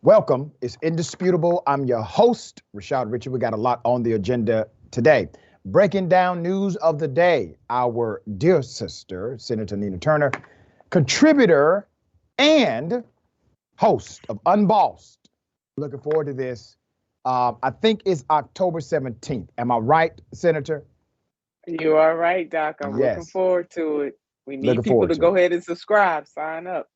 Welcome. It's Indisputable. I'm your host, Richey. We got a lot on the agenda today. Breaking down news of the day. Our dear sister, Senator Nina Turner, contributor and host of Unbossed. Looking forward to this. I think it's October 17th. Am I right, Senator? You are right, Doc. I'm looking Yes. forward to it. We need Looking people forward to to go it. ahead and subscribe, sign up.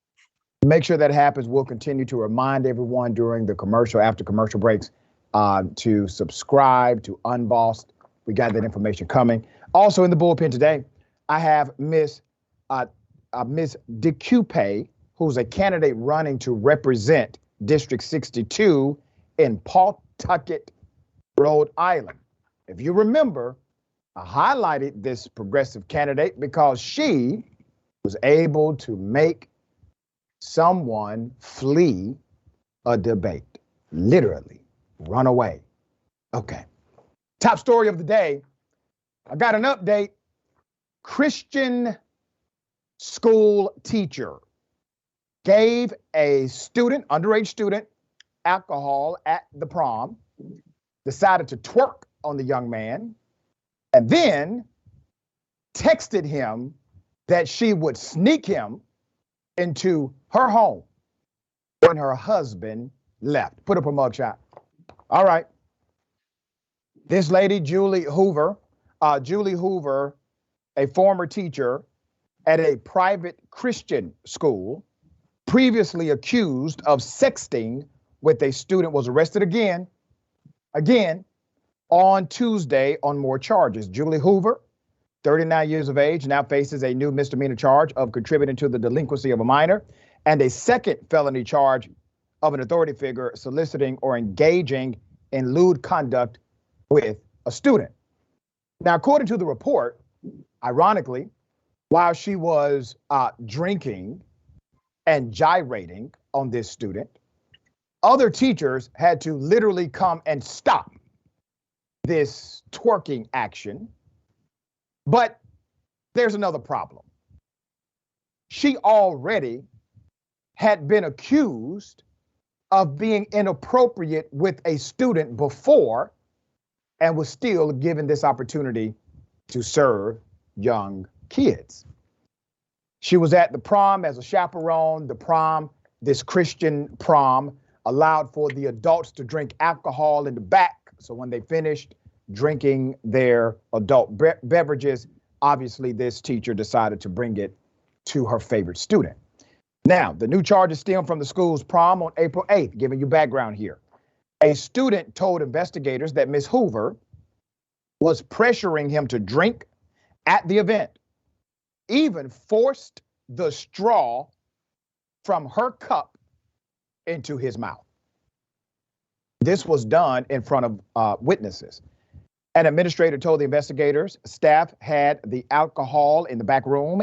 Make sure that happens. We'll continue to remind everyone during the after commercial breaks, to subscribe to Unbossed. We got that information coming. Also in the bullpen today, I have Miss DeCupe, who's a candidate running to represent District 62 in Pawtucket, Rhode Island. If you remember, I highlighted this progressive candidate because she was able to make someone flee a debate, literally run away. Okay. Top story of the day. I got an update. Christian school teacher gave a student, underage student, alcohol at the prom, decided to twerk on the young man, and then texted him that she would sneak him into her home when her husband left. Put up a mugshot. All right. This lady, Julie Hoover, a former teacher at a private Christian school, previously accused of sexting with a student, was arrested again on Tuesday on more charges. Julie Hoover, 39 years of age, now faces a new misdemeanor charge of contributing to the delinquency of a minor and a second felony charge of an authority figure soliciting or engaging in lewd conduct with a student. Now, according to the report, ironically, while she was drinking and gyrating on this student, other teachers had to literally come and stop this twerking action. But there's another problem. She already had been accused of being inappropriate with a student before and was still given this opportunity to serve young kids. She was at the prom as a chaperone. The prom, this Christian prom, allowed for the adults to drink alcohol in the back. So when they finished drinking their adult beverages, obviously this teacher decided to bring it to her favorite student. Now, the new charges stem from the school's prom on April 8th, giving you background here. A student told investigators that Ms. Hoover was pressuring him to drink at the event, even forced the straw from her cup into his mouth. This was done in front of witnesses. An administrator told the investigators staff had the alcohol in the back room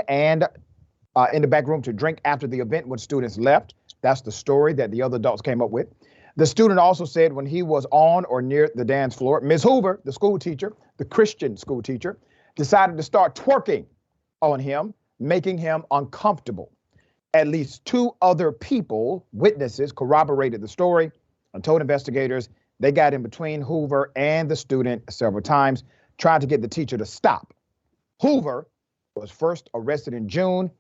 to drink after the event when students left. That's the story that the other adults came up with. The student also said when he was on or near the dance floor, Ms. Hoover, the school teacher, the Christian school teacher, decided to start twerking on him, making him uncomfortable. At least two other people, witnesses, corroborated the story and told investigators they got in between Hoover and the student several times, trying to get the teacher to stop. Hoover was first arrested in June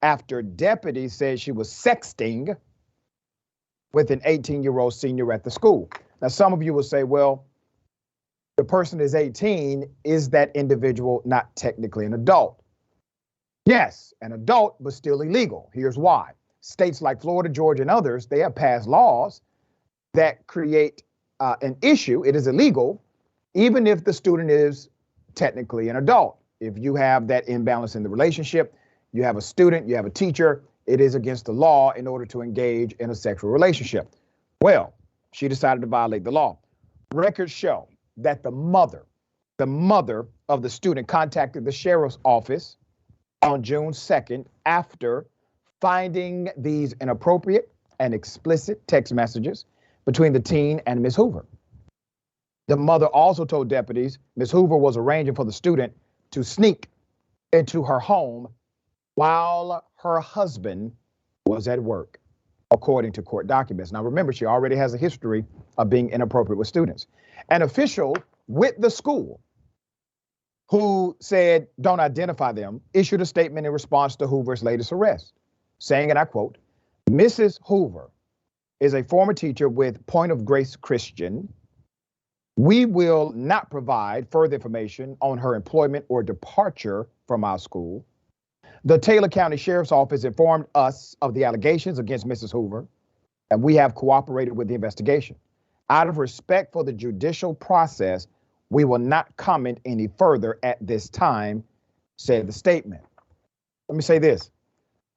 after deputies said she was sexting with an 18-year-old senior at the school. Now, some of you will say, well, the person is 18. Is that individual not technically an adult? Yes, an adult, but still illegal. Here's why. States like Florida, Georgia, and others, they have passed laws that create an issue. It is illegal, even if the student is technically an adult. If you have that imbalance in the relationship, you have a student, you have a teacher, it is against the law in order to engage in a sexual relationship. Well, she decided to violate the law. Records show that the mother of the student contacted the sheriff's office on June 2nd after finding these inappropriate and explicit text messages between the teen and Ms. Hoover. The mother also told deputies Ms. Hoover was arranging for the student to sneak into her home while her husband was at work. according to court documents. Now, remember, she already has a history of being inappropriate with students. An official with the school who said, don't identify them, issued a statement in response to Hoover's latest arrest, saying, and I quote, Mrs. Hoover is a former teacher with Point of Grace Christian. We will not provide further information on her employment or departure from our school. The Taylor County Sheriff's Office informed us of the allegations against Mrs. Hoover, and we have cooperated with the investigation. Out of respect for the judicial process, we will not comment any further at this time, said the statement. Let me say this.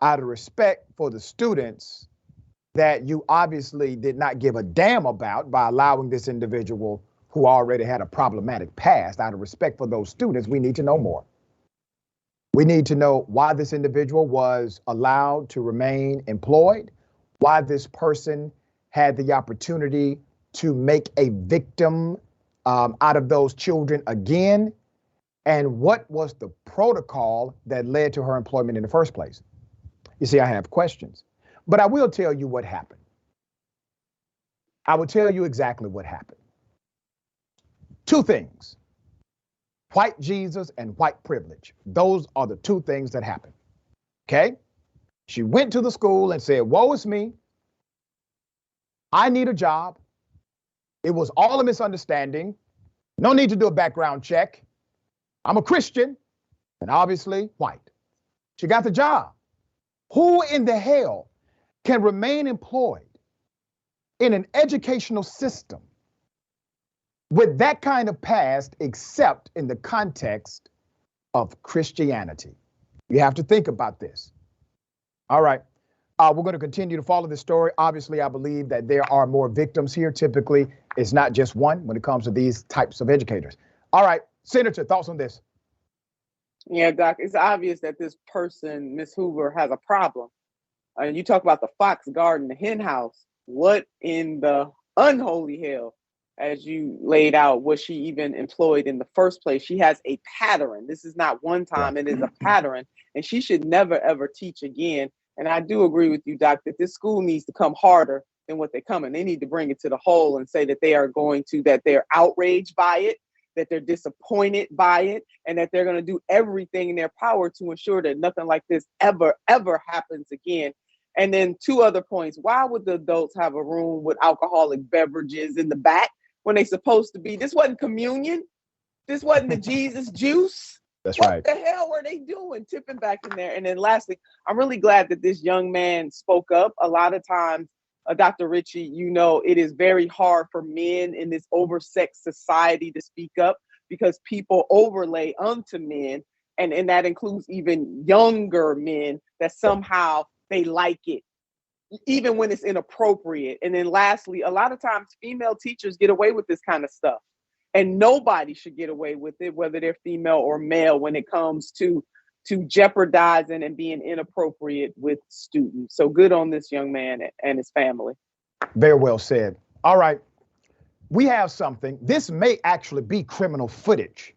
Out of respect for the students that you obviously did not give a damn about by allowing this individual who already had a problematic past, out of respect for those students, we need to know more. We need to know why this individual was allowed to remain employed, why this person had the opportunity to make a victim out of those children again, and what was the protocol that led to her employment in the first place. You see, I have questions, but I will tell you what happened. I will tell you exactly what happened. Two things. White Jesus and white privilege. Those are the two things that happened. Okay? She went to the school and said, woe is me. I need a job. It was all a misunderstanding. No need to do a background check. I'm a Christian and obviously white. She got the job. Who in the hell can remain employed in an educational system with that kind of past except in the context of Christianity? You have to think about this. All right. We're going to continue to follow this story. Obviously, I believe that there are more victims here. Typically, it's not just one when it comes to these types of educators. All right. Senator, thoughts on this? Yeah, Doc, it's obvious that this person, Miss Hoover, has a problem. And you talk about the fox garden, the hen house. What in the unholy hell, as you laid out, was she even employed in the first place? She has a pattern. This is not one time, it is a pattern. And she should never, ever teach again. And I do agree with you, Doc, that this school needs to come harder than what they're coming. They need to bring it to the whole and say that they are going to, that they're outraged by it, that they're disappointed by it, and that they're going to do everything in their power to ensure that nothing like this ever, ever happens again. And then two other points. Why would the adults have a room with alcoholic beverages in the back when they supposed to be? This wasn't communion. This wasn't the Jesus juice. That's right. What the hell were they doing, tipping back in there? And then lastly, I'm really glad that this young man spoke up. A lot of times, Dr. Richey, you know, it is very hard for men in this oversexed society to speak up because people overlay onto men, and that includes even younger men, that somehow they like it, even when it's inappropriate. And then lastly, a lot of times female teachers get away with this kind of stuff. And nobody should get away with it, whether they're female or male, when it comes to jeopardizing and being inappropriate with students. So good on this young man and his family. Very well said. All right. We have something. This may actually be criminal footage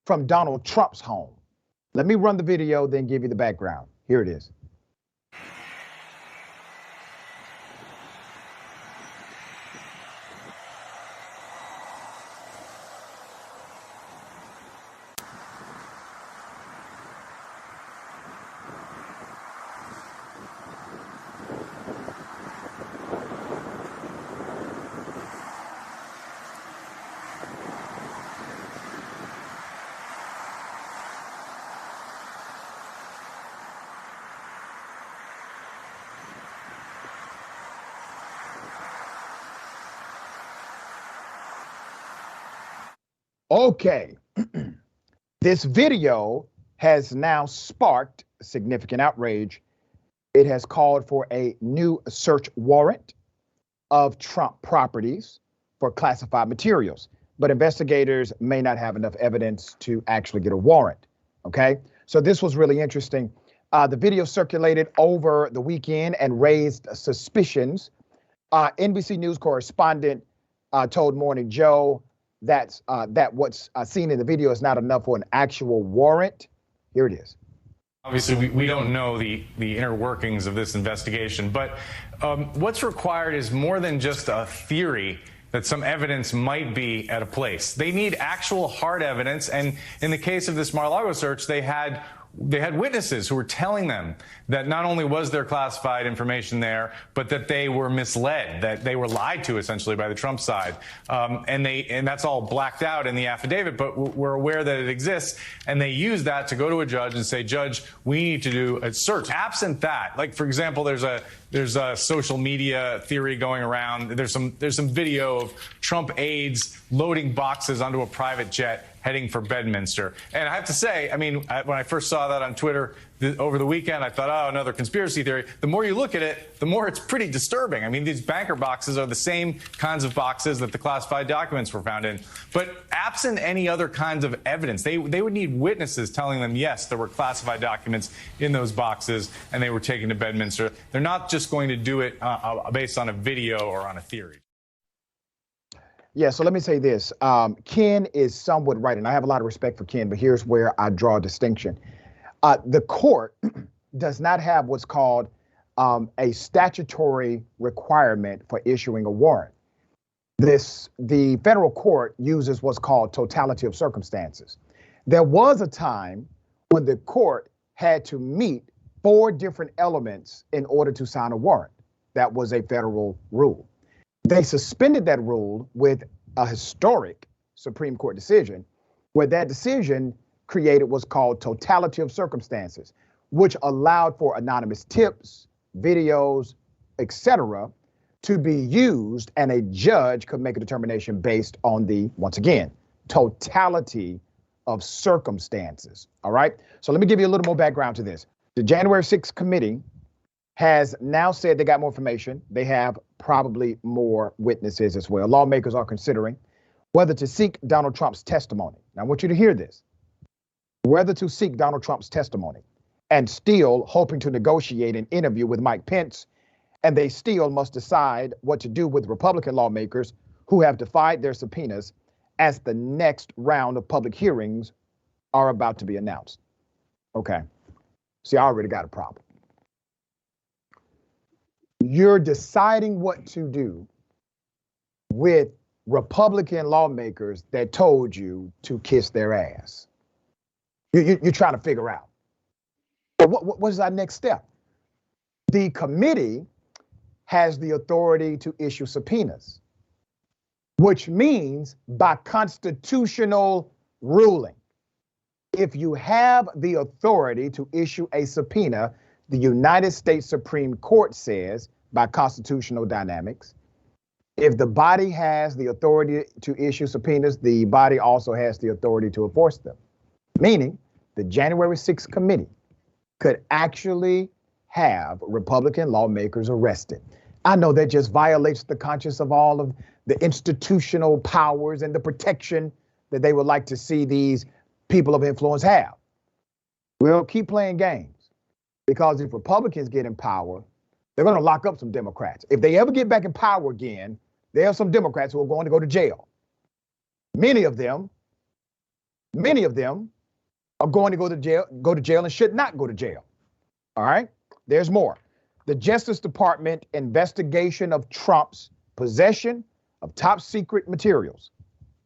from Donald Trump's home. Let me run the video, then give you the background. Here it is. Okay, this video has now sparked significant outrage. It has called for a new search warrant of Trump properties for classified materials, but investigators may not have enough evidence to actually get a warrant, okay? So this was really interesting. The video circulated over the weekend and raised suspicions. NBC News correspondent told Morning Joe that what's seen in the video is not enough for an actual warrant. Here it is. Obviously, we don't know the inner workings of this investigation, but what's required is more than just a theory that some evidence might be at a place. They need actual hard evidence, and in the case of this Mar-a-Lago search, they had witnesses who were telling them that not only was there classified information there, but that they were misled, that they were lied to essentially by the Trump side. And that's all blacked out in the affidavit, but we're aware that it exists. And they use that to go to a judge and say, Judge, we need to do a search. Absent that, like, for example, there's a social media theory going around. There's some video of Trump aides loading boxes onto a private jet heading for Bedminster. And I have to say, I mean, when I first saw that on Twitter over the weekend, I thought, oh, another conspiracy theory. The more you look at it, the more it's pretty disturbing. I mean, these banker boxes are the same kinds of boxes that the classified documents were found in. But absent any other kinds of evidence, they would need witnesses telling them, yes, there were classified documents in those boxes and they were taken to Bedminster. They're not just going to do it based on a video or on a theory. Yeah, so let me say this. Ken is somewhat right, and I have a lot of respect for Ken, but here's where I draw a distinction. The court does not have what's called a statutory requirement for issuing a warrant. The federal court uses what's called totality of circumstances. There was a time when the court had to meet 4 different elements in order to sign a warrant. That was a federal rule. They suspended that rule with a historic Supreme Court decision, where that decision created what's called totality of circumstances, which allowed for anonymous tips, videos, etc., to be used, and a judge could make a determination based on the, once again, totality of circumstances. All right. So let me give you a little more background to this. The January 6th committee has now said they got more information. They have probably more witnesses as well. Lawmakers are considering whether to seek Donald Trump's testimony. Now, I want you to hear this. Whether to seek Donald Trump's testimony, and still hoping to negotiate an interview with Mike Pence, and they still must decide what to do with Republican lawmakers who have defied their subpoenas as the next round of public hearings are about to be announced. Okay. See, I already got a problem. You're deciding what to do with Republican lawmakers that told you to kiss their ass. You're trying to figure out, what is our next step? The committee has the authority to issue subpoenas, which means by constitutional ruling, if you have the authority to issue a subpoena, the United States Supreme Court says, by constitutional dynamics, if the body has the authority to issue subpoenas, the body also has the authority to enforce them. Meaning, the January 6th committee could actually have Republican lawmakers arrested. I know that just violates the conscience of all of the institutional powers and the protection that they would like to see these people of influence have. We'll keep playing games, because if Republicans get in power, they're going to lock up some Democrats. If they ever get back in power again, there are some Democrats who are going to go to jail. Many of them are going to go to jail and should not go to jail. All right, there's more. The Justice Department investigation of Trump's possession of top secret materials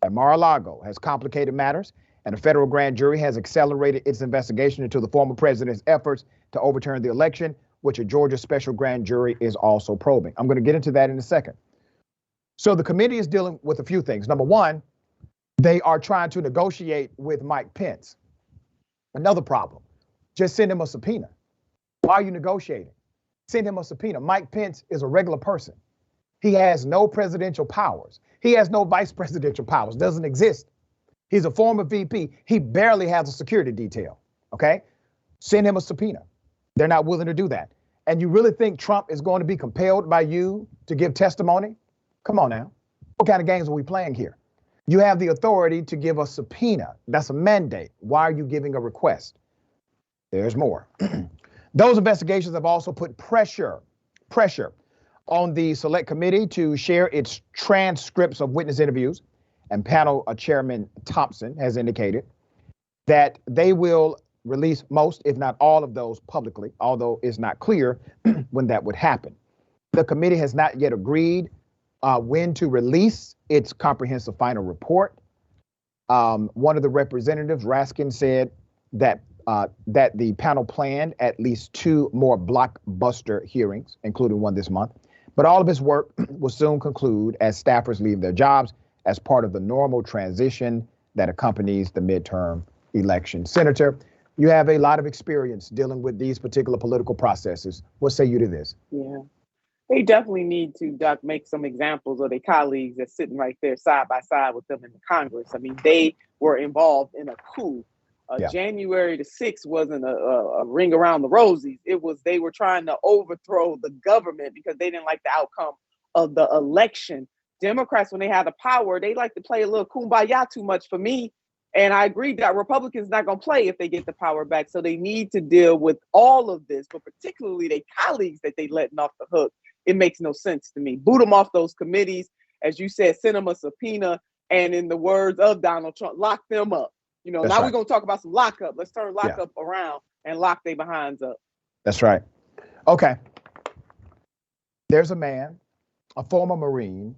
at Mar-a-Lago has complicated matters, and a federal grand jury has accelerated its investigation into the former president's efforts to overturn the election, which a Georgia special grand jury is also probing. I'm going to get into that in a second. So the committee is dealing with a few things. Number one, they are trying to negotiate with Mike Pence. Another problem, just send him a subpoena. Why are you negotiating? Send him a subpoena. Mike Pence is a regular person. He has no presidential powers. He has no vice presidential powers, doesn't exist. He's a former VP. He barely has a security detail, okay? Send him a subpoena. They're not willing to do that. And you really think Trump is going to be compelled by you to give testimony? Come on now. What kind of games are we playing here? You have the authority to give a subpoena. That's a mandate. Why are you giving a request? There's more. Those investigations have also put pressure on the select committee to share its transcripts of witness interviews. And panel chairman Thompson has indicated that they will release most, if not all of those publicly, although it's not clear when that would happen. The committee has not yet agreed when to release its comprehensive final report. One of the representatives, Raskin, said that that the panel planned at least 2 more blockbuster hearings, including one this month. But all of his work will soon conclude as staffers leave their jobs as part of the normal transition that accompanies the midterm election. Senator, you have a lot of experience dealing with these particular political processes. What say you to this? Yeah, they definitely need to, Doc, make some examples of their colleagues that's sitting right there side by side with them in the Congress. I mean, they were involved in a coup. January the 6th wasn't a ring around the rosies. It was they were trying to overthrow the government because they didn't like the outcome of the election. Democrats, when they have the power, they like to play a little kumbaya too much for me. And I agree that Republicans not going to play if they get the power back. So they need to deal with all of this, but particularly their colleagues that they letting off the hook. It makes no sense to me. Boot them off those committees. As you said, send them a subpoena. And in the words of Donald Trump, lock them up. You know, now we're going to talk about some lockup. Let's turn lockup around and lock their behinds up. That's right. Okay. There's a man, a former Marine.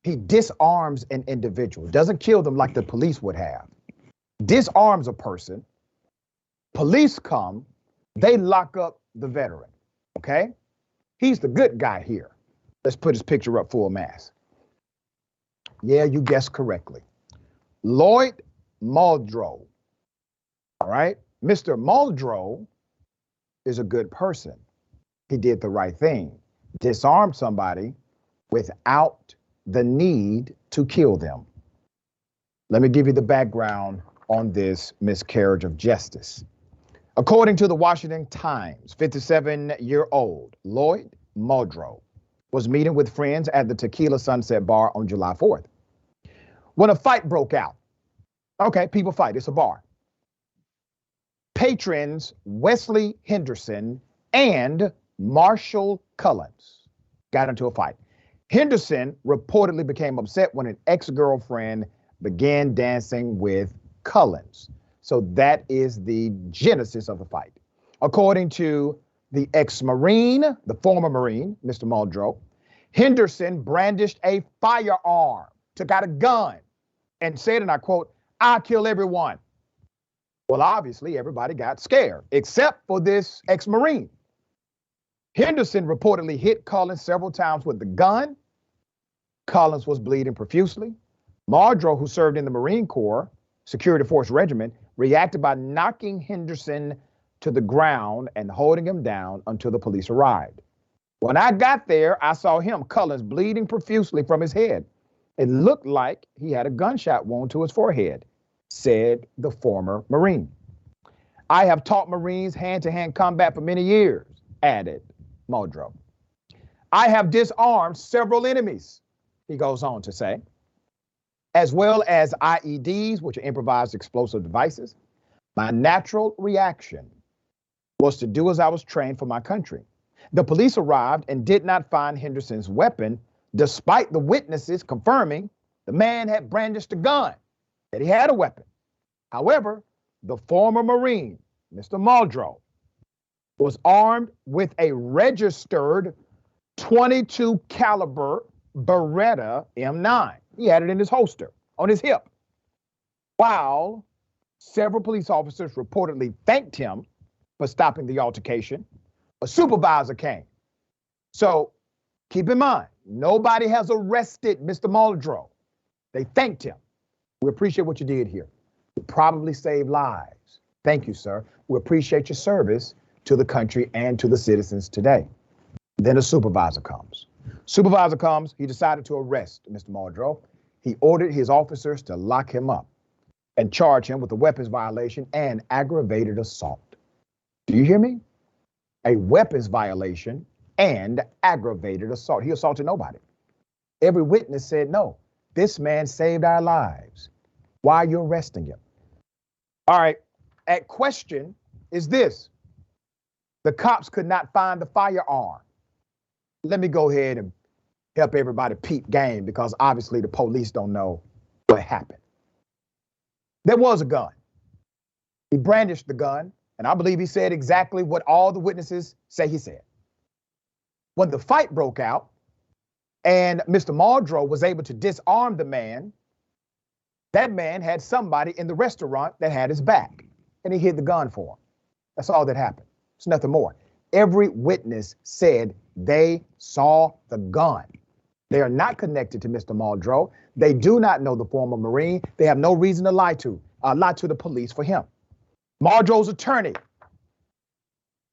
He disarms an individual, doesn't kill them like the police would have. Disarms a person. Police come, they lock up the veteran. Okay? He's the good guy here. Let's put his picture up full mass. Yeah, you guessed correctly. Lloyd Muldrow. All right? Mr. Muldrow is a good person. He did the right thing. Disarmed somebody without the need to kill them. Let me give you the background on this miscarriage of justice. According to the Washington Times, 57-year-old Lloyd Muldrow was meeting with friends at the Tequila Sunset Bar on July 4th when a fight broke out. Okay, people fight, it's a bar. Patrons Wesley Henderson and Marshall Cullens got into a fight. Henderson reportedly became upset when an ex-girlfriend began dancing with Cullens. So that is the genesis of the fight. According to the ex-Marine, the former Marine, Mr. Muldrow, Henderson brandished a firearm, took out a gun, and said, and I quote, "I'll kill everyone." Well, obviously, everybody got scared, except for this ex-Marine. Henderson reportedly hit Cullens several times with the gun. Cullens was bleeding profusely. Muldrow, who served in the Marine Corps Security Force Regiment, reacted by knocking Henderson to the ground and holding him down until the police arrived. When I got there, I saw him, Cullens, bleeding profusely from his head. It looked like he had a gunshot wound to his forehead, said the former Marine. I have taught Marines hand-to-hand combat for many years, added Muldrow. I have disarmed several enemies, he goes on to say, as well as IEDs, which are improvised explosive devices. My natural reaction was to do as I was trained for my country. The police arrived and did not find Henderson's weapon, despite the witnesses confirming the man had brandished a gun, that he had a weapon. However, the former Marine, Mr. Muldrow, was armed with a registered .22 caliber Beretta M9. He had it in his holster on his hip. While several police officers reportedly thanked him for stopping the altercation, a supervisor came. So keep in mind, nobody has arrested Mr. Muldrow. They thanked him. We appreciate what you did here. You probably saved lives. Thank you, sir. We appreciate your service to the country and to the citizens today. Then a supervisor comes. Supervisor comes, he decided to arrest Mr. Muldrow. He ordered his officers to lock him up and charge him with a weapons violation and aggravated assault. Do you hear me? A weapons violation and aggravated assault. He assaulted nobody. Every witness said, no, this man saved our lives. Why are you arresting him? All right, at question is this. The cops could not find the firearm. Let me go ahead and help everybody peep game, because obviously the police don't know what happened. There was a gun. He brandished the gun. And I believe he said exactly what all the witnesses say he said. When the fight broke out and Mr. Muldrow was able to disarm the man, that man had somebody in the restaurant that had his back, and he hid the gun for him. That's all that happened. It's nothing more. Every witness said they saw the gun. They are not connected to Mr. Muldrow. They do not know the former Marine. They have no reason to lie to the police for him. Muldrow's attorney,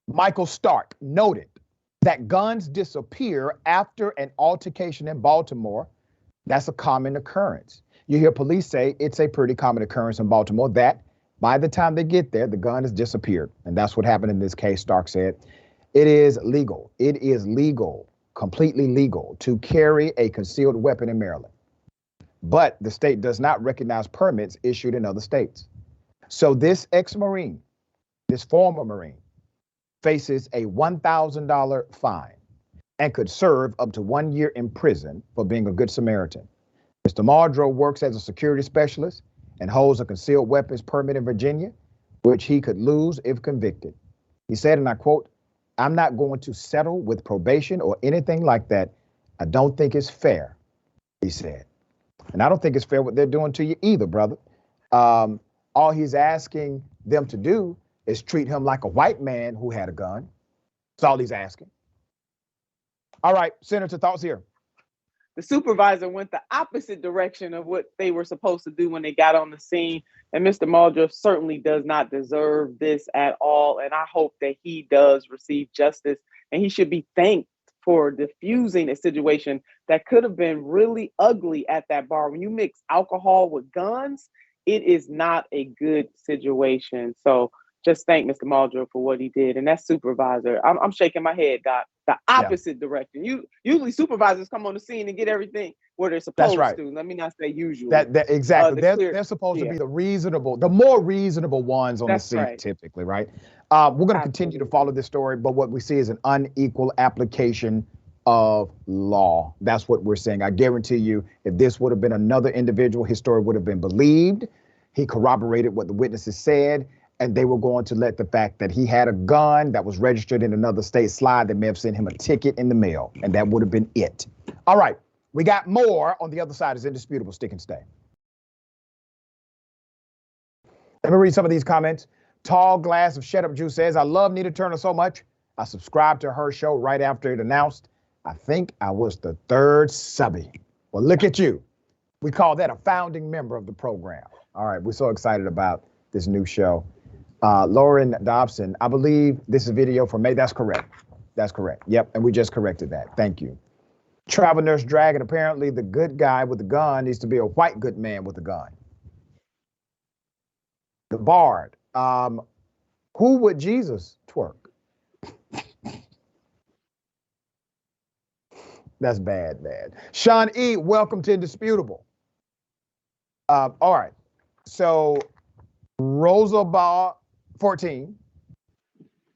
Michael Stark, noted that guns disappear after an altercation in Baltimore. That's a common occurrence. You hear police say it's a pretty common occurrence in Baltimore that by the time they get there, the gun has disappeared. And that's what happened in this case, Stark said. It is legal. It is legal, completely legal, to carry a concealed weapon in Maryland. But the state does not recognize permits issued in other states. So this ex-Marine, this former Marine, faces a $1,000 fine and could serve up to 1 year in prison for being a good Samaritan. Mr. Muldrow works as a security specialist and holds a concealed weapons permit in Virginia, which he could lose if convicted. He said, and I quote, "I'm not going to settle with probation or anything like that. I don't think it's fair," he said. And I don't think it's fair what they're doing to you either, brother. All he's asking them to do is treat him like a white man who had a gun. That's all he's asking. All right, Senator, thoughts here. The supervisor went the opposite direction of what they were supposed to do when they got on the scene. And Mr. Muldrow certainly does not deserve this at all. And I hope that he does receive justice. And he should be thanked for diffusing a situation that could have been really ugly at that bar. When you mix alcohol with guns, it is not a good situation. So just thank Mr. Muldrow for what he did. And that supervisor, I'm shaking my head, Doc. The opposite direction. Usually supervisors come on the scene and get everything where they're supposed to. Let me not say usually. Exactly. They're supposed to be the more reasonable ones on the scene, typically, right? We're going to continue to follow this story, but what we see is an unequal application of law. That's what we're saying. I guarantee you, if this would have been another individual, his story would have been believed. He corroborated what the witnesses said, and they were going to let the fact that he had a gun that was registered in another state slide. They may have sent him a ticket in the mail, and that would have been it. All right, we got more on the other side. Is Indisputable. Stick and stay. Let me read some of these comments. Tall Glass of Shut Up Juice says, "I love Nita Turner so much. I subscribed to her show right after it announced. I think I was the third subby." Well, look at you. We call that a founding member of the program. All right, we're so excited about this new show. Lauren Dobson, I believe this is a video from May. That's correct. That's correct. Yep, and we just corrected that. Thank you. Travel Nurse Dragon, apparently the good guy with the gun needs to be a white good man with a gun. The Bard, who would Jesus twerk? That's bad. Sean E., welcome to Indisputable. All right, so Rosalba 14.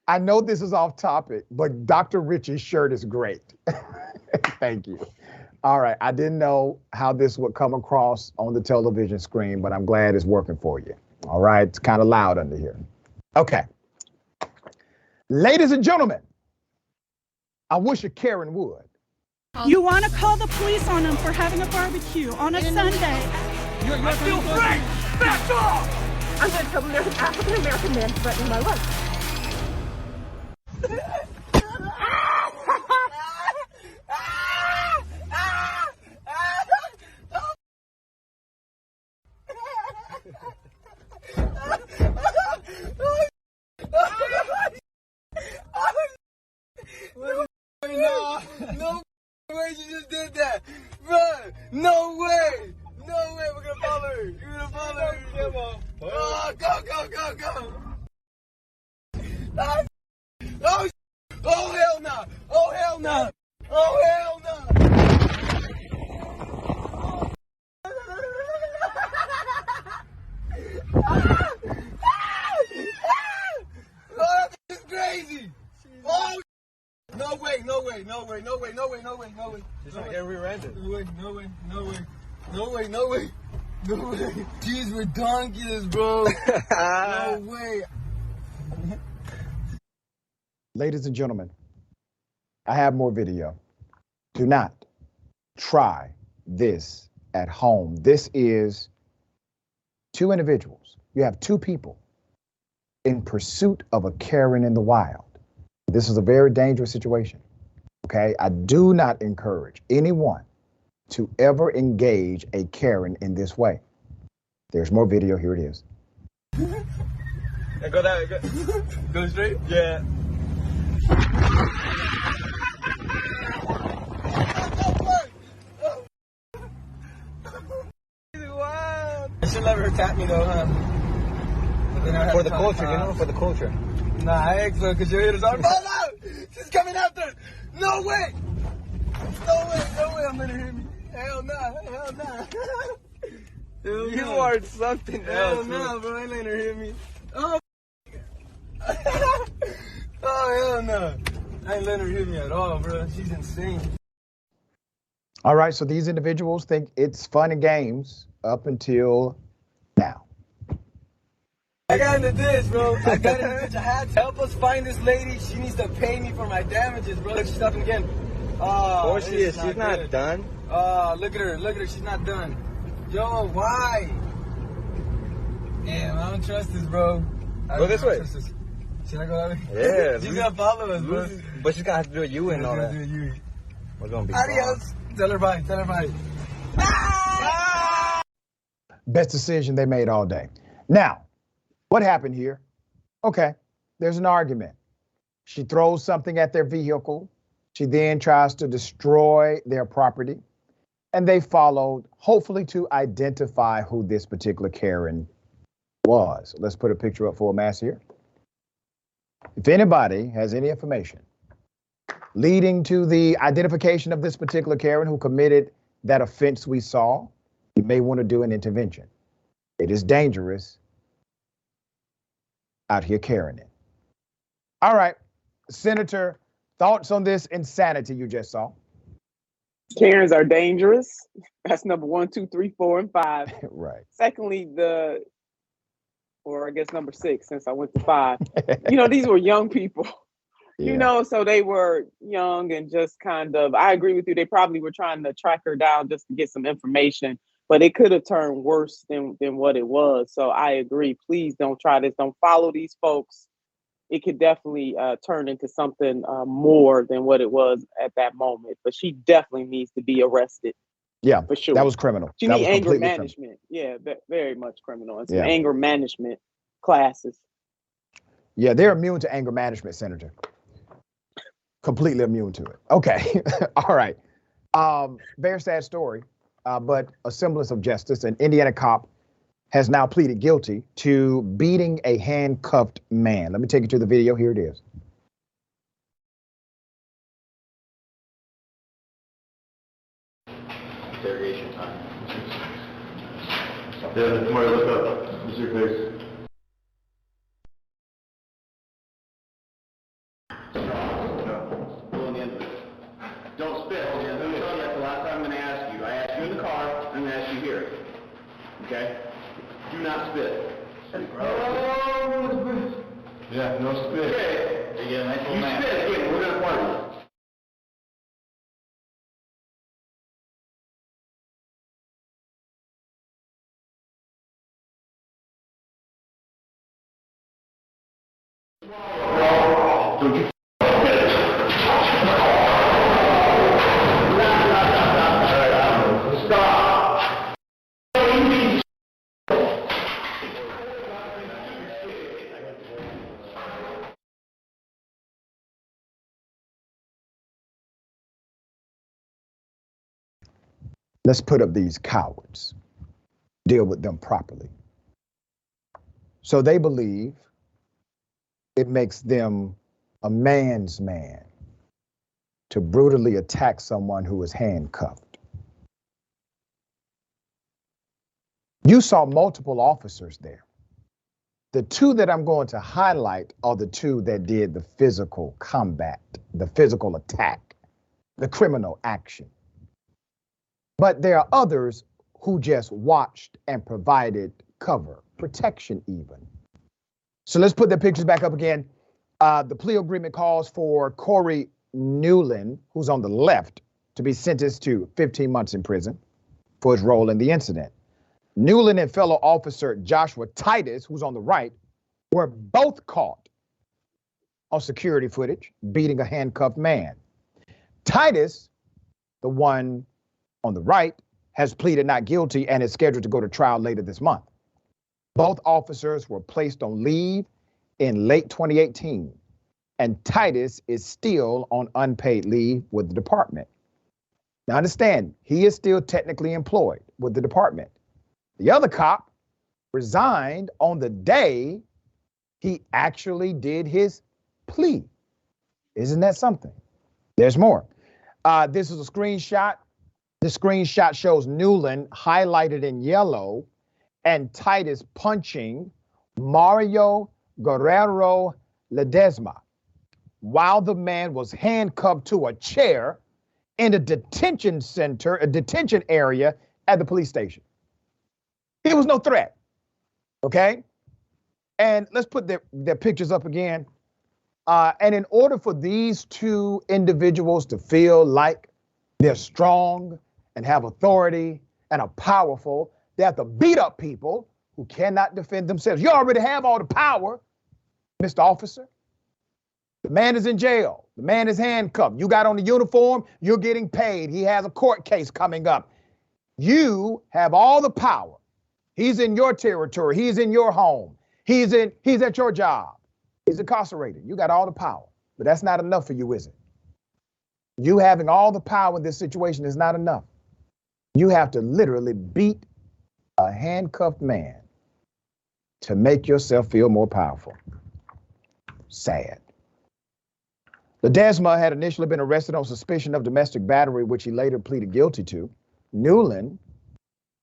I know this is off topic, but Dr. Richey's shirt is great. Thank you. All right, I didn't know how this would come across on the television screen, but I'm glad it's working for you. All right, it's kind of loud under here. Okay. Ladies and gentlemen, I wish a Karen would. You want to call the police on them for having a barbecue on a Sunday. I feel free! Back off! I'm going to tell an African-American man threatening my life. No way you just did that, bro. No way. No way. We're gonna follow her. You're gonna follow her. Come on. Oh, go. Oh hell no. Oh hell no. Oh hell no. Oh, this is crazy. Oh. No way. Just like every random. No way. Jeez, we're donkeys, bro. No way. Ladies and gentlemen, I have more video. Do not try this at home. This is two individuals. You have two people in pursuit of a Karen in the wild. This is a very dangerous situation. Okay, I do not encourage anyone to ever engage a Karen in this way. There's more video. Here it is. Go that way. Go straight? Yeah. I should let her tap me though, huh? For the culture, you know, for the culture. Nah, I ain't so because your hitters are. Oh no! She's coming after us! No way! No way I'm letting her hit me. Hell nah, hell nah. You are something else. Hell nah, bro, I ain't letting her hit me. Oh, oh hell no. I ain't letting her hit me at all, bro. She's insane. All right, so these individuals think it's fun and games up until now. I got into this, bro. I got into this. I had to help us find this lady. She needs to pay me for my damages, bro. Look, she's stopping again. Oh, she is. She's not done. Look at her. Look at her. She's not done. Yo, why? Damn, I don't trust this, bro. Go this way. Should I go that way? Yeah. She's gonna follow us, bro. But she's gonna have to do a U and all that. We're gonna be Adios. Tell her bye. Tell her bye. Ah! Best decision they made all day. Now, what happened here? Okay, there's an argument. She throws something at their vehicle. She then tries to destroy their property. And they followed, hopefully to identify who this particular Karen was. Let's put a picture up full mass here. If anybody has any information leading to the identification of this particular Karen who committed that offense we saw, you may want to do an intervention. It is dangerous out here carrying it. All right, Senator, thoughts on this insanity you just saw? Karens are dangerous. That's number 1, 2, 3, 4, and 5. Right. Secondly, or I guess number 6, since I went to 5. You know, these were young people. Yeah. You know, so they were young and just kind of, I agree with you, they probably were trying to track her down just to get some information, but it could have turned worse than what it was. So I agree. Please don't try this. Don't follow these folks. It could definitely turn into something more than what it was at that moment. But she definitely needs to be arrested. Yeah, for sure. That was criminal. She needs anger management. Criminal. Yeah, very much criminal. It's anger management classes. Yeah, they're immune to anger management, Senator. Completely immune to it. Okay, all right. Very sad story, but a semblance of justice. An Indiana cop has now pleaded guilty to beating a handcuffed man. Let me take you to the video. Here it is. Interrogation time. Yeah, somebody look up. What's your face? Don't spit. That's the last time I'm going to ask you. I asked you in the car, I'm going to ask you here. Okay? Do not spit. Yeah, no spit. Okay. You spit again, we're going to party. Don't you stop. Let's put up these cowards. Deal with them properly. So they believe it makes them a man's man to brutally attack someone who is handcuffed. You saw multiple officers there. The two that I'm going to highlight are the two that did the physical combat, the physical attack, the criminal action. But there are others who just watched and provided cover, protection even. So let's put the pictures back up again. The plea agreement calls for Corey Newland, who's on the left, to be sentenced to 15 months in prison for his role in the incident. Newland and fellow officer Joshua Titus, who's on the right, were both caught on security footage beating a handcuffed man. Titus, the one on the right, has pleaded not guilty and is scheduled to go to trial later this month. Both officers were placed on leave in late 2018, and Titus is still on unpaid leave with the department. Now understand, he is still technically employed with the department. The other cop resigned on the day he actually did his plea. Isn't that something? There's more. This is a screenshot. The screenshot shows Newland highlighted in yellow and Titus punching Mario Guerrero Ledesma while the man was handcuffed to a chair in a detention center, a detention area at the police station. It was no threat, okay? And let's put their pictures up again. And in order for these two individuals to feel like they're strong and have authority and are powerful, they have to beat up people who cannot defend themselves. You already have all the power, Mr. Officer. The man is in jail. The man is handcuffed. You got on the uniform. You're getting paid. He has a court case coming up. You have all the power. He's in your territory. He's in your home. He's at your job. He's incarcerated. You got all the power. But that's not enough for you, is it? You having all the power in this situation is not enough. You have to literally beat a handcuffed man to make yourself feel more powerful. Sad. Ledesma had initially been arrested on suspicion of domestic battery, which he later pleaded guilty to. Newland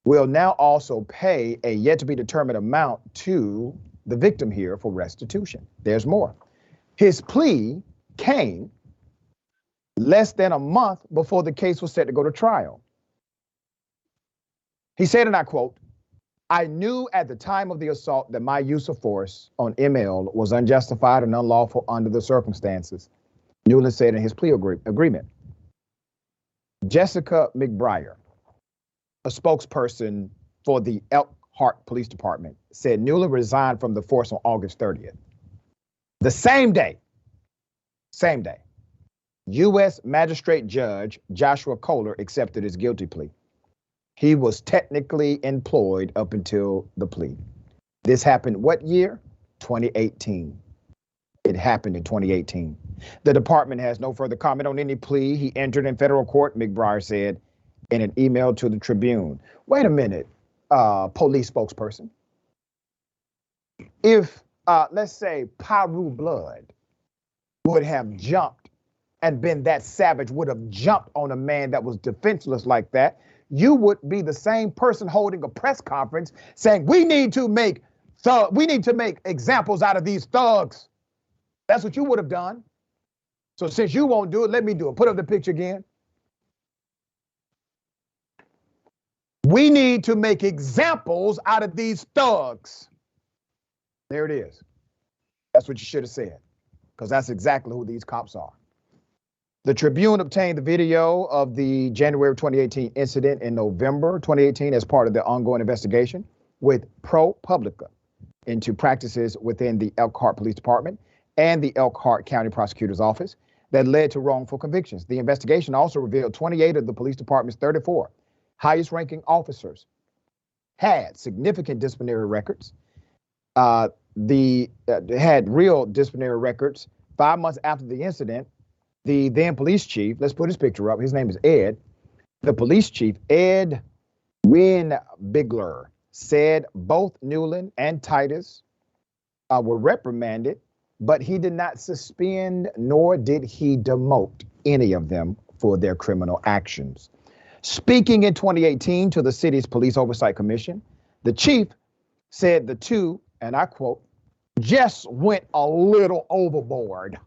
will now also pay a yet-to-be-determined amount to the victim here for restitution. There's more. His plea came less than a month before the case was set to go to trial. He said, and I quote, "I knew at the time of the assault that my use of force on ML was unjustified and unlawful under the circumstances," Newland said in his plea agreement. Jessica McBriar, a spokesperson for the Elkhart Police Department, said Newland resigned from the force on August 30th. The same day, U.S. Magistrate Judge Joshua Kohler accepted his guilty plea. He was technically employed up until the plea. This happened what year? 2018. It happened in 2018. The department has no further comment on any plea he entered in federal court, McBriar said in an email to the Tribune. Wait a minute, police spokesperson. If, let's say, Paru Blood would have jumped and been that savage, would have jumped on a man that was defenseless like that, you would be the same person holding a press conference saying, we need to make examples out of these thugs. That's what you would have done. So since you won't do it, let me do it. Put up the picture again. We need to make examples out of these thugs. There it is. That's what you should have said, because that's exactly who these cops are. The Tribune obtained the video of the January 2018 incident in November 2018 as part of the ongoing investigation with ProPublica into practices within the Elkhart Police Department and the Elkhart County Prosecutor's Office that led to wrongful convictions. The investigation also revealed 28 of the police department's 34 highest-ranking officers had significant disciplinary records. They had real disciplinary records. 5 months after the incident, the then police chief, let's put his picture up, his name is Ed. The police chief, Ed Winbigler, said both Newland and Titus were reprimanded, but he did not suspend nor did he demote any of them for their criminal actions. Speaking in 2018 to the city's Police Oversight Commission, the chief said the two, and I quote, just went a little overboard.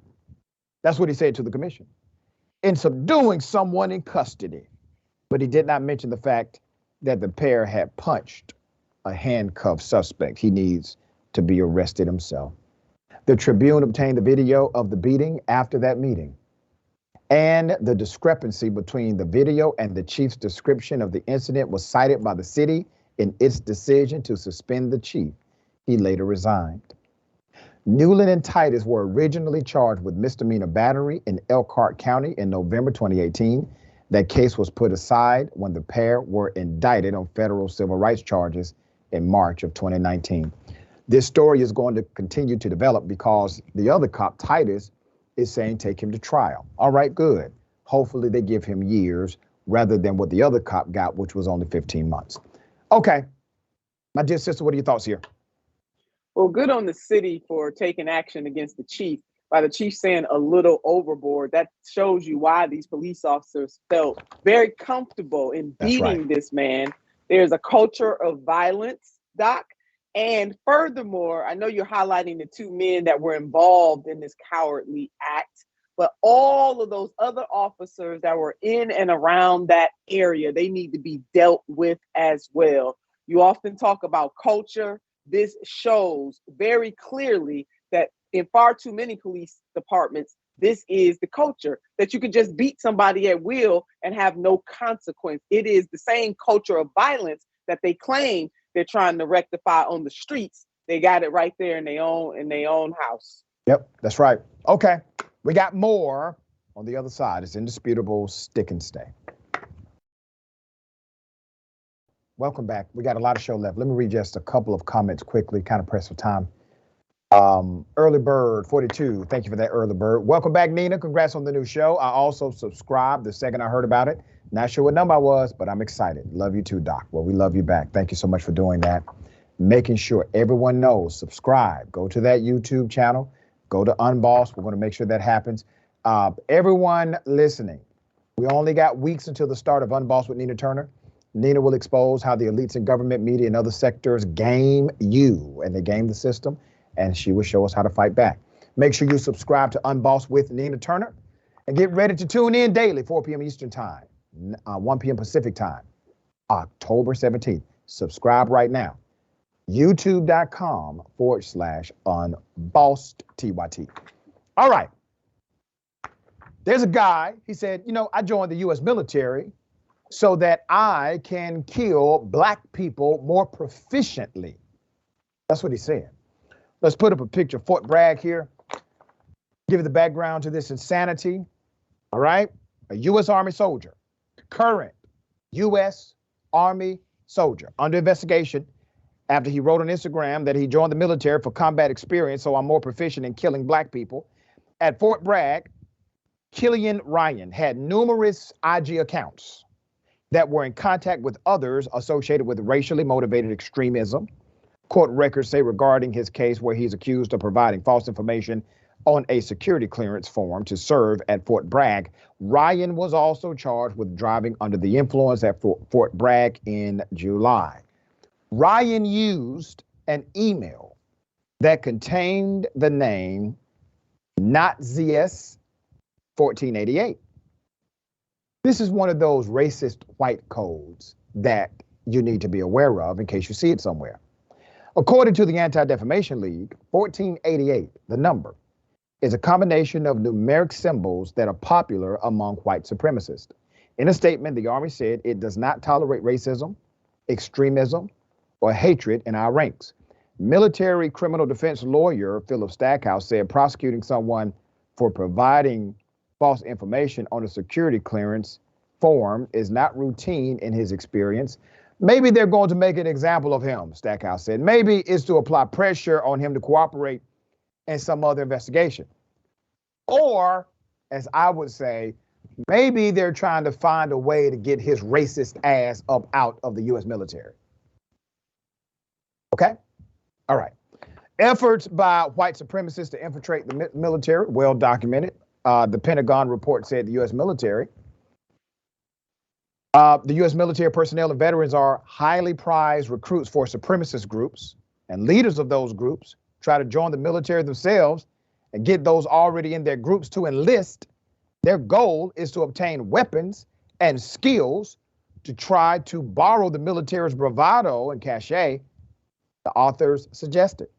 That's what he said to the commission, in subduing someone in custody. But he did not mention the fact that the pair had punched a handcuffed suspect. He needs to be arrested himself. The Tribune obtained the video of the beating after that meeting. And the discrepancy between the video and the chief's description of the incident was cited by the city in its decision to suspend the chief. He later resigned. Newland and Titus were originally charged with misdemeanor battery in Elkhart County in November 2018. That case was put aside when the pair were indicted on federal civil rights charges in March of 2019. This story is going to continue to develop because the other cop, Titus, is saying take him to trial. All right, good. Hopefully they give him years rather than what the other cop got, which was only 15 months. Okay. My dear sister, what are your thoughts here? Well, good on the city for taking action against the chief. By the chief saying a little overboard, that shows you why these police officers felt very comfortable in beating this man. There's a culture of violence, Doc. And furthermore, I know you're highlighting the two men that were involved in this cowardly act, but all of those other officers that were in and around that area, they need to be dealt with as well. You often talk about culture. This shows very clearly that in far too many police departments, this is the culture, that you can just beat somebody at will and have no consequence. It is the same culture of violence that they claim they're trying to rectify on the streets. They got it right there in their own house. Yep, that's right. Okay, we got more on the other side. It's Indisputable, stick and stay. Welcome back. We got a lot of show left. Let me read just a couple of comments quickly, kind of press for time. Early Bird 42, thank you for that, Early Bird. Welcome back, Nina. Congrats on the new show. I also subscribed the second I heard about it. Not sure what number I was, but I'm excited. Love you too, Doc. Well, we love you back. Thank you so much for doing that. Making sure everyone knows, subscribe. Go to that YouTube channel. Go to Unbossed. We're going to make sure that happens. Everyone listening, we only got weeks until the start of Unbossed with Nina Turner. Nina will expose how the elites in government, media, and other sectors game you, and they game the system, and she will show us how to fight back. Make sure you subscribe to Unbossed with Nina Turner, and get ready to tune in daily, 4 p.m. Eastern Time, 1 p.m. Pacific Time, October 17th. Subscribe right now. YouTube.com/Unbossed TYT. All right. There's a guy, he said, I joined the U.S. military so that I can kill black people more proficiently. That's what he said. Let's put up a picture of Fort Bragg here. Give you the background to this insanity. All right. A U.S. Army soldier, current U.S. Army soldier, under investigation after he wrote on Instagram that he joined the military for combat experience, so I'm more proficient in killing black people. At Fort Bragg, Killian Ryan had numerous IG accounts that were in contact with others associated with racially motivated extremism. Court records say regarding his case where he's accused of providing false information on a security clearance form to serve at Fort Bragg, Ryan was also charged with driving under the influence at Fort Bragg in July. Ryan used an email that contained the name Nazis 1488. This is one of those racist white codes that you need to be aware of in case you see it somewhere. According to the Anti-Defamation League, 1488, the number, is a combination of numeric symbols that are popular among white supremacists. In a statement, the Army said it does not tolerate racism, extremism, or hatred in our ranks. Military criminal defense lawyer Philip Stackhouse said prosecuting someone for providing false information on a security clearance form is not routine in his experience. Maybe they're going to make an example of him, Stackhouse said. Maybe it's to apply pressure on him to cooperate in some other investigation. Or, as I would say, maybe they're trying to find a way to get his racist ass up out of the U.S. military. Okay? All right. Efforts by white supremacists to infiltrate the military, well documented. The Pentagon report said the U.S. military personnel and veterans are highly prized recruits for supremacist groups, and leaders of those groups try to join the military themselves and get those already in their groups to enlist. Their goal is to obtain weapons and skills to try to borrow the military's bravado and cachet, the authors suggested.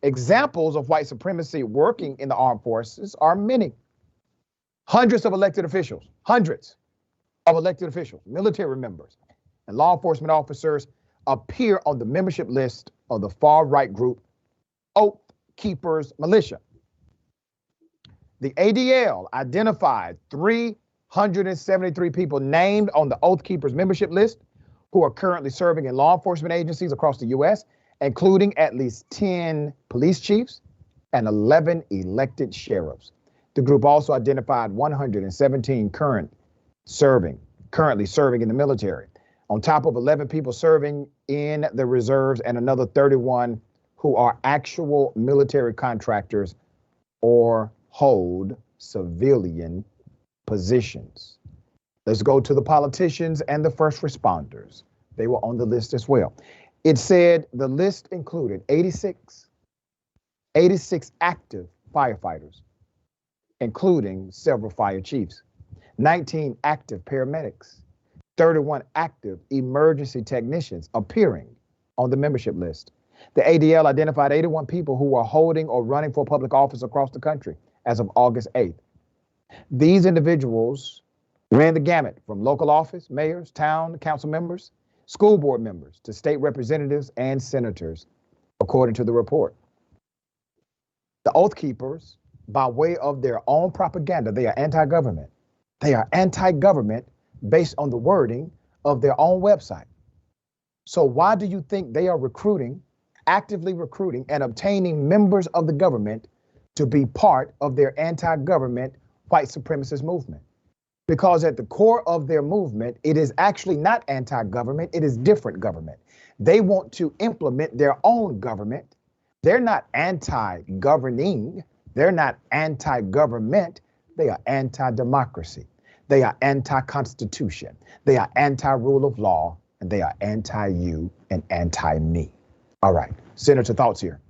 Examples of white supremacy working in the armed forces are many. Hundreds of elected officials, military members, and law enforcement officers appear on the membership list of the far-right group Oath Keepers Militia. The ADL identified 373 people named on the Oath Keepers membership list who are currently serving in law enforcement agencies across the U.S., including at least 10 police chiefs and 11 elected sheriffs. The group also identified 117 currently serving in the military, on top of 11 people serving in the reserves and another 31 who are actual military contractors or hold civilian positions. Let's go to the politicians and the first responders. They were on the list as well. It said the list included 86 active firefighters, including several fire chiefs, 19 active paramedics, 31 active emergency technicians appearing on the membership list. The ADL identified 81 people who were holding or running for public office across the country as of August 8th. These individuals ran the gamut from local office, mayors, town council members, school board members, to state representatives and senators, according to the report. The Oath Keepers, by way of their own propaganda, they are anti-government. They are anti-government based on the wording of their own website. So why do you think they are actively recruiting and obtaining members of the government to be part of their anti-government white supremacist movement? Because at the core of their movement, it is actually not anti-government, it is different government. They want to implement their own government. They're not anti-governing, they're not anti-government, they are anti-democracy. They are anti-constitution. They are anti-rule of law, and they are anti-you and anti-me. All right, Senator, thoughts here?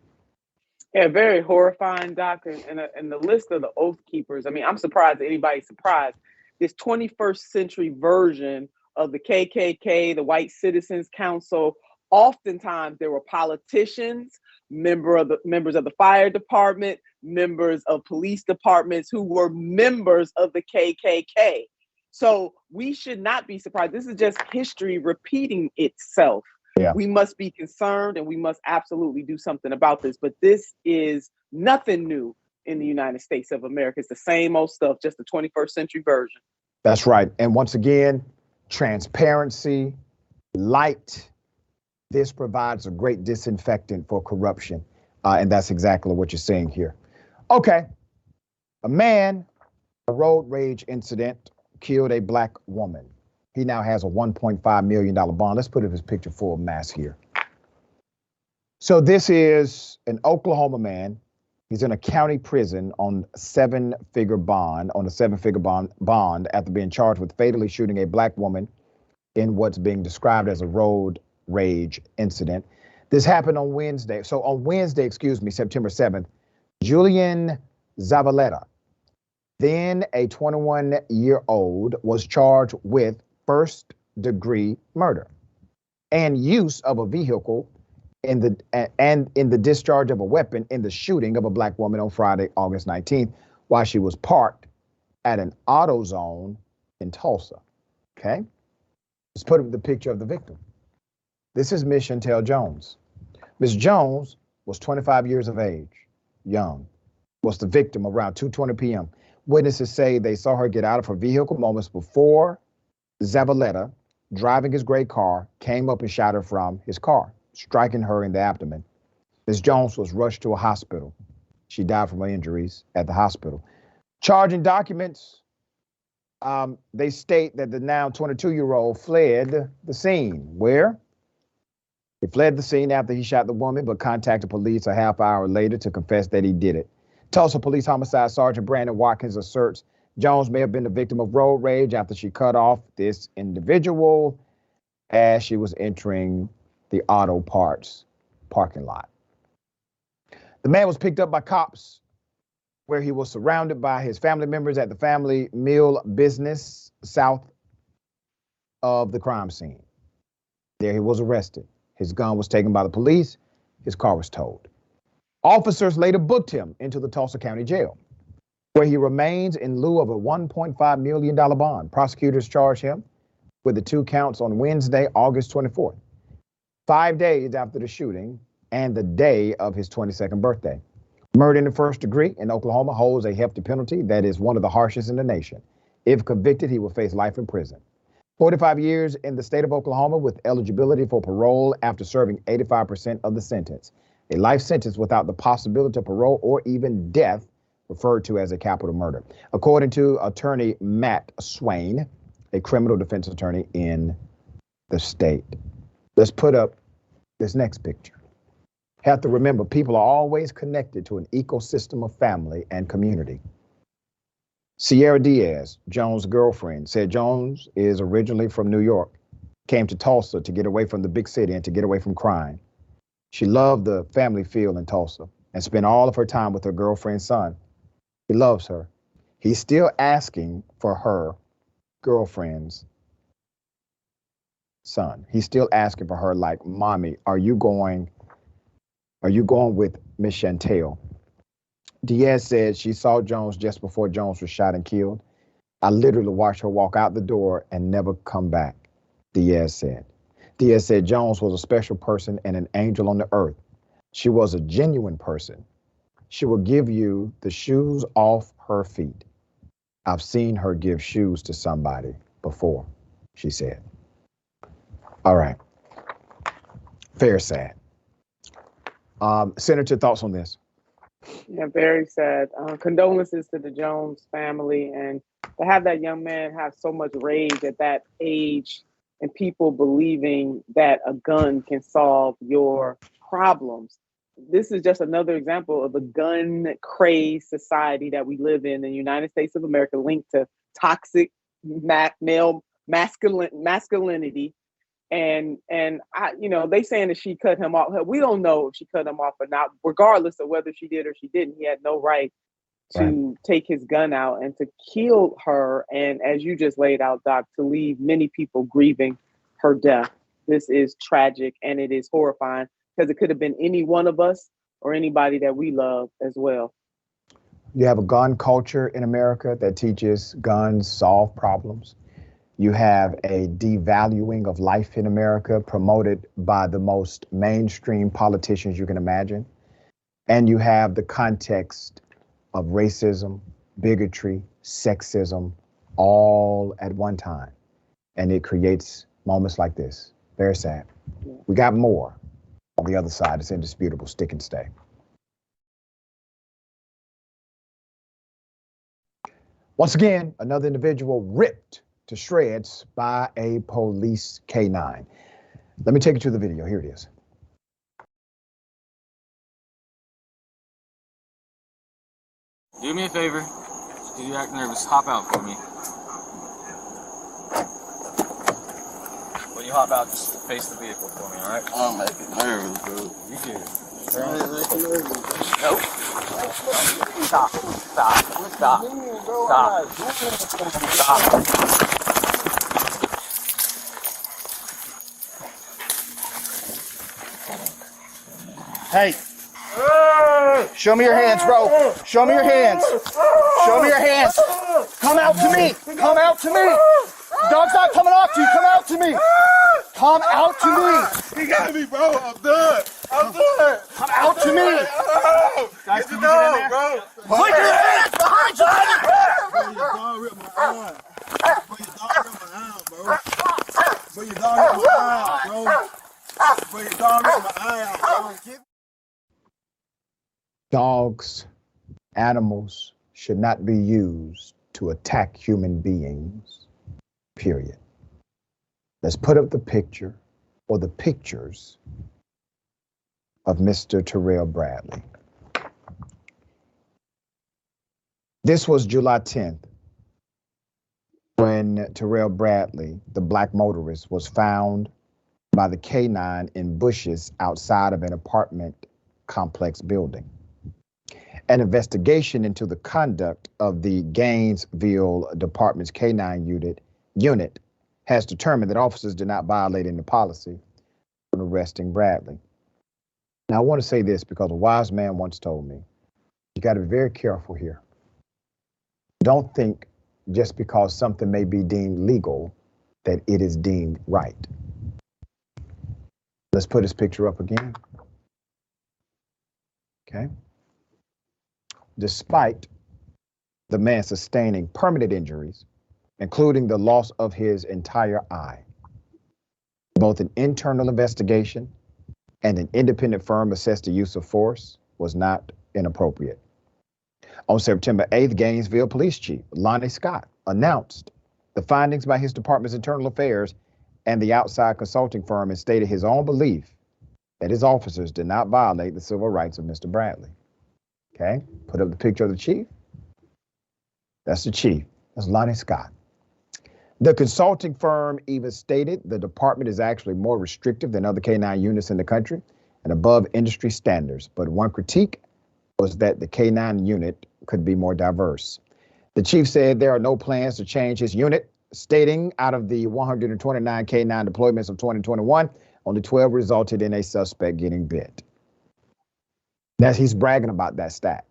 Yeah, very horrifying, Doc. And the list of the Oath Keepers, I mean, I'm surprised that anybody's surprised. This 21st century version of the KKK, the White Citizens Council, oftentimes there were politicians, members of the fire department, members of police departments who were members of the KKK. So we should not be surprised. This is just history repeating itself. Yeah. We must be concerned and we must absolutely do something about this. But this is nothing new in the United States of America. It's the same old stuff, just the 21st century version. That's right. And once again, transparency, light, this provides a great disinfectant for corruption. And that's exactly what you're saying here. Okay. A road rage incident killed a black woman. He now has a $1.5 million bond. Let's put his picture full mass here. So this is an Oklahoma man. He's in a county prison on a seven-figure bond after being charged with fatally shooting a black woman in what's being described as a road rage incident. This happened on Wednesday. So on Wednesday, September 7th, Julian Zavaleta, then a 21-year-old, was charged with first-degree murder and use of a vehicle in the discharge of a weapon in the shooting of a black woman on Friday, August 19th, while she was parked at an AutoZone in Tulsa. Okay? Let's put up the picture of the victim. This is Miss Chantel Jones. Ms. Jones was 25 years of age, young, was the victim around 2:20 p.m. Witnesses say they saw her get out of her vehicle moments before Zavaleta, driving his gray car, came up and shot her from his car, striking her in the abdomen. Ms. Jones was rushed to a hospital. She died from her injuries at the hospital. Charging documents, they state that the now 22-year-old fled the scene. Where? He fled the scene after he shot the woman, but contacted police a half hour later to confess that he did it. Tulsa Police Homicide Sergeant Brandon Watkins asserts Jones may have been the victim of road rage after she cut off this individual as she was entering the auto parts parking lot. The man was picked up by cops where he was surrounded by his family members at the family meal business south of the crime scene. There he was arrested. His gun was taken by the police. His car was towed. Officers later booked him into the Tulsa County Jail, where he remains in lieu of a $1.5 million bond. Prosecutors charged him with the 2 counts on Wednesday, August 24th, 5 days after the shooting and the day of his 22nd birthday. Murder in the first degree in Oklahoma holds a hefty penalty that is one of the harshest in the nation. If convicted, he will face life in prison. 45 years in the state of Oklahoma with eligibility for parole after serving 85% of the sentence. A life sentence without the possibility of parole or even death, referred to as a capital murder, according to attorney Matt Swain, a criminal defense attorney in the state. Let's put up this next picture. Have to remember, people are always connected to an ecosystem of family and community. Sierra Diaz, Jones' girlfriend, said Jones is originally from New York, came to Tulsa to get away from the big city and to get away from crime. She loved the family feel in Tulsa and spent all of her time with her girlfriend's son. He loves her. He's still asking for her girlfriend's son. He's still asking for her, like, mommy, are you going with Miss Chantel? Diaz said she saw Jones just before Jones was shot and killed. I literally watched her walk out the door and never come back, Diaz said. Diaz said Jones was a special person and an angel on the earth. She was a genuine person. She will give you the shoes off her feet. I've seen her give shoes to somebody before, she said. All right. Fair sad. Senator, thoughts on this? Yeah, very sad. Condolences to the Jones family, and to have that young man have so much rage at that age and people believing that a gun can solve your problems. This is just another example of the gun-crazed society that we live in the United States of America, linked to toxic male masculinity. And I, they saying that she cut him off. We don't know if she cut him off or not. Regardless of whether she did or she didn't, he had no right to take his gun out and to kill her. And as you just laid out, Doc, to leave many people grieving her death. This is tragic and it is horrifying, because it could have been any one of us or anybody that we love as well. You have a gun culture in America that teaches guns solve problems. You have a devaluing of life in America promoted by the most mainstream politicians you can imagine. And you have the context of racism, bigotry, sexism, all at one time. And it creates moments like this. Very sad. We got more on the other side. It's indisputable. Stick and stay. Once again, another individual ripped to shreds by a police canine. Let me take you to the video. Here it is. Do me a favor. If you act nervous, hop out for me. When you hop out, just face the vehicle for me, all right? I'm making nervous, bro. You good. I ain't making nervous. Nope. Stop. Hey. Show me your hands, bro. Show me your hands. Show me your hands. Come out to me. Come out to me. The dog's not coming off to you. Come out to me. Come out to me. He got me, bro. I'm done. Come out to me. Guys, get the dog, bro. Put your hands behind you. Bro, your dog ripped my arm. Bro, your dog ripped my arm, bro. Bro, your dog ripped my eye out, bro. Bro, your dog ripped my eye out, bro. Dogs, animals should not be used to attack human beings, period. Let's put up the picture or the pictures of Mr. Terrell Bradley. This was July 10th when Terrell Bradley, the black motorist, was found by the K-9 in bushes outside of an apartment complex building. An investigation into the conduct of the Gainesville Department's K-9 unit has determined that officers did not violate any policy when arresting Bradley. Now, I want to say this because a wise man once told me, you got to be very careful here. Don't think just because something may be deemed legal that it is deemed right. Let's put his picture up again. Okay. Despite the man sustaining permanent injuries, including the loss of his entire eye, both an internal investigation and an independent firm assessed the use of force was not inappropriate. On September 8th, Gainesville Police Chief Lonnie Scott announced the findings by his department's internal affairs and the outside consulting firm and stated his own belief that his officers did not violate the civil rights of Mr. Bradley. Okay, put up the picture of the chief. That's the chief. That's Lonnie Scott. The consulting firm even stated the department is actually more restrictive than other K-9 units in the country and above industry standards. But one critique was that the K-9 unit could be more diverse. The chief said there are no plans to change his unit, stating out of the 129 K-9 deployments of 2021, only 12 resulted in a suspect getting bit. He's bragging about that stat,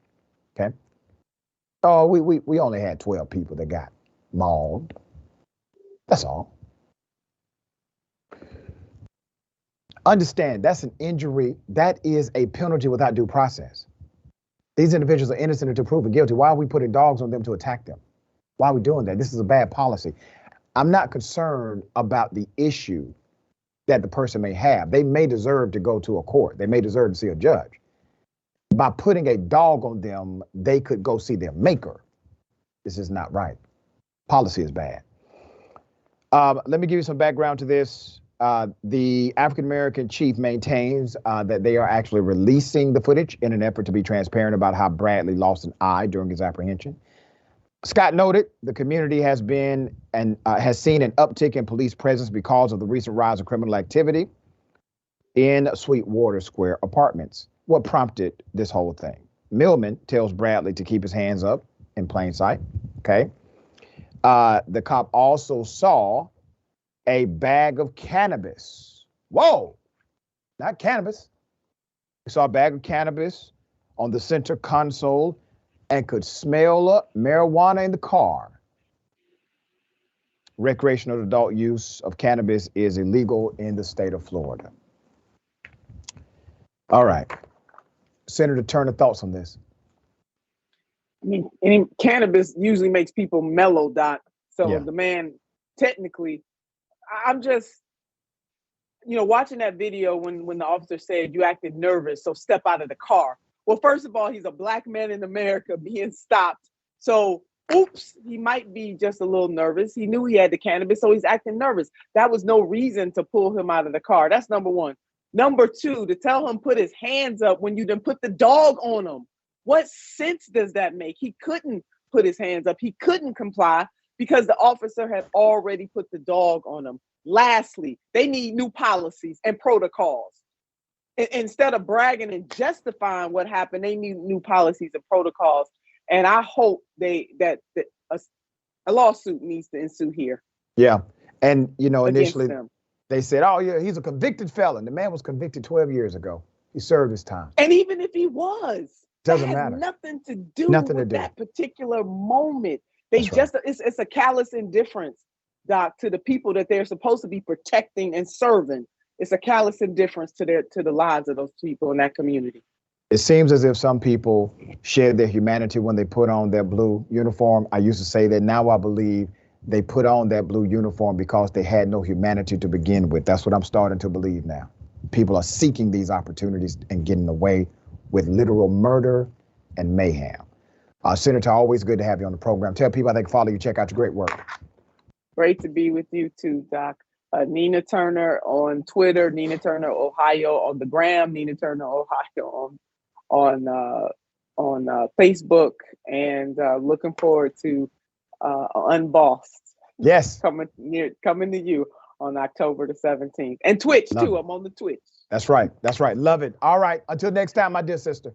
okay? Oh, we only had 12 people that got mauled. That's all. Understand, that's an injury. That is a penalty without due process. These individuals are innocent until proven guilty. Why are we putting dogs on them to attack them? Why are we doing that? This is a bad policy. I'm not concerned about the issue that the person may have. They may deserve to go to a court. They may deserve to see a judge. By putting a dog on them, they could go see their maker. This is not right. Policy is bad. Let me give you some background to this. The African-American chief maintains that they are actually releasing the footage in an effort to be transparent about how Bradley lost an eye during his apprehension. Scott noted the community has been and has seen an uptick in police presence because of the recent rise of criminal activity in Sweetwater Square apartments. What prompted this whole thing? Millman tells Bradley to keep his hands up in plain sight. Okay. The cop also saw a bag of cannabis. Whoa, not cannabis. He saw a bag of cannabis on the center console and could smell marijuana in the car. Recreational adult use of cannabis is illegal in the state of Florida. All right. Senator Turner, thoughts on this? I mean, cannabis usually makes people mellow, Doc. So the man, technically, I'm just, watching that video when the officer said you acted nervous, so step out of the car. Well, first of all, he's a black man in America being stopped. So, oops, he might be just a little nervous. He knew he had the cannabis, so he's acting nervous. That was no reason to pull him out of the car. That's number one. Number two, to tell him put his hands up when you done put the dog on him. What sense does that make? He couldn't put his hands up. He couldn't comply because the officer had already put the dog on him. Lastly, they need new policies and protocols. Instead of bragging and justifying what happened, they need new policies and protocols. And I hope that a lawsuit needs to ensue here. Yeah. And, initially they said, oh, yeah, he's a convicted felon. The man was convicted 12 years ago. He served his time. And even if he was, doesn't that matter. has nothing to do with that particular moment. It's a callous indifference, Doc, to the people that they're supposed to be protecting and serving. It's a callous indifference to the lives of those people in that community. It seems as if some people shed their humanity when they put on their blue uniform. I used to say that. Now I believe they put on that blue uniform because they had no humanity to begin with. That's what I'm starting to believe now. People are seeking these opportunities and getting away with literal murder and mayhem. Senator, always good to have you on the program. Tell people how they can follow you. Check out your great work. Great to be with you too, Doc. Nina Turner on Twitter, Nina Turner Ohio on the gram, Nina Turner Ohio on Facebook, and looking forward to Unbossed. Yes, coming to you on October the 17th, and Twitch too. I'm on the Twitch. That's right. Love it. All right. Until next time, my dear sister.